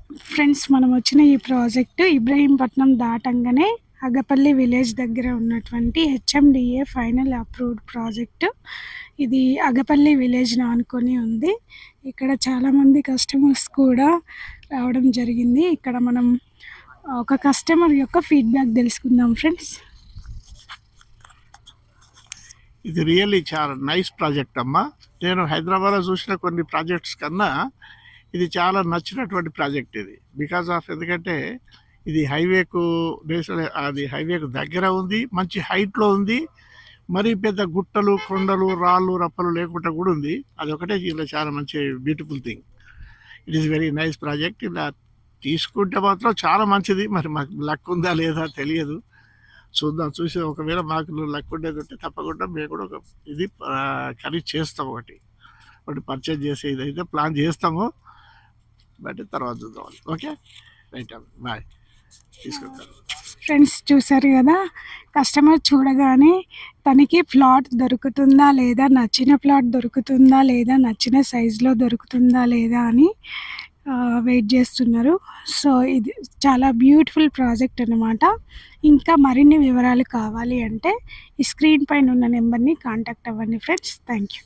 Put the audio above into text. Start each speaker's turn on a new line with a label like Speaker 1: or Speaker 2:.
Speaker 1: Friends, మనం వచ్చిన ఈ ప్రాజెక్టు ఇబ్రహీంపట్నం దాటంగానే అగపల్లి విలేజ్ దగ్గర ఉన్నటువంటి హెచ్ఎండిఏ ఫైనల్ అప్రూవ్డ్ ప్రాజెక్టు. ఇది అగపల్లి విలేజ్ను ఆనుకొని ఉంది. ఇక్కడ చాలామంది కస్టమర్స్ కూడా రావడం జరిగింది. ఇక్కడ మనం ఒక కస్టమర్ యొక్క ఫీడ్బ్యాక్ తెలుసుకుందాం ఫ్రెండ్స్.
Speaker 2: ఇది రియల్లీ చాలా నైస్ ప్రాజెక్ట్ అమ్మా. నేను హైదరాబాద్లో చూసిన కొన్ని ప్రాజెక్ట్స్ కన్నా ఇది చాలా నచ్చినటువంటి ప్రాజెక్ట్ ఇది. బికాజ్ ఆఫ్ ఎందుకంటే ఇది హైవేకు హైవేకు దగ్గర ఉంది, మంచి హైట్లో ఉంది, మరీ పెద్ద గుట్టలు కొండలు రాళ్ళు రప్పలు లేకుండా కూడా ఉంది. అదొకటే ఇలా చాలా మంచి beautiful thing. It is very nice project. ఇలా తీసుకుంటే మాత్రం చాలా మంచిది. మరి మాకు లక్ ఉందా లేదా తెలియదు, చూద్దాం. చూసి ఒకవేళ మాకు లక్ ఉండేది ఉంటే తప్పకుండా మేము కూడా ఒక ఇది ఖరీదు చేస్తాం. ఒకటి పర్చేజ్ చేసే ఇదైతే ప్లాన్ చేస్తాము. బట్ తర్వాత చూద్దాం. ఓకే, రైట్ అమ్మ, బాయ్. తీసుకుంటాను.
Speaker 1: ఫ్రెండ్స్, చూసారు కదా, కస్టమర్ చూడగానే తనకి ప్లాట్ దొరుకుతుందా లేదా, నచ్చిన ప్లాట్ దొరుకుతుందా లేదా, నచ్చిన సైజులో దొరుకుతుందా లేదా అని వెయిట్ చేస్తున్నారు. సో ఇది చాలా బ్యూటిఫుల్ ప్రాజెక్ట్ అన్నమాట. ఇంకా మరిన్ని వివరాలు కావాలి అంటే ఈ స్క్రీన్ పైన ఉన్న నెంబర్ని కాంటాక్ట్ అవ్వండి ఫ్రెండ్స్. Thank you.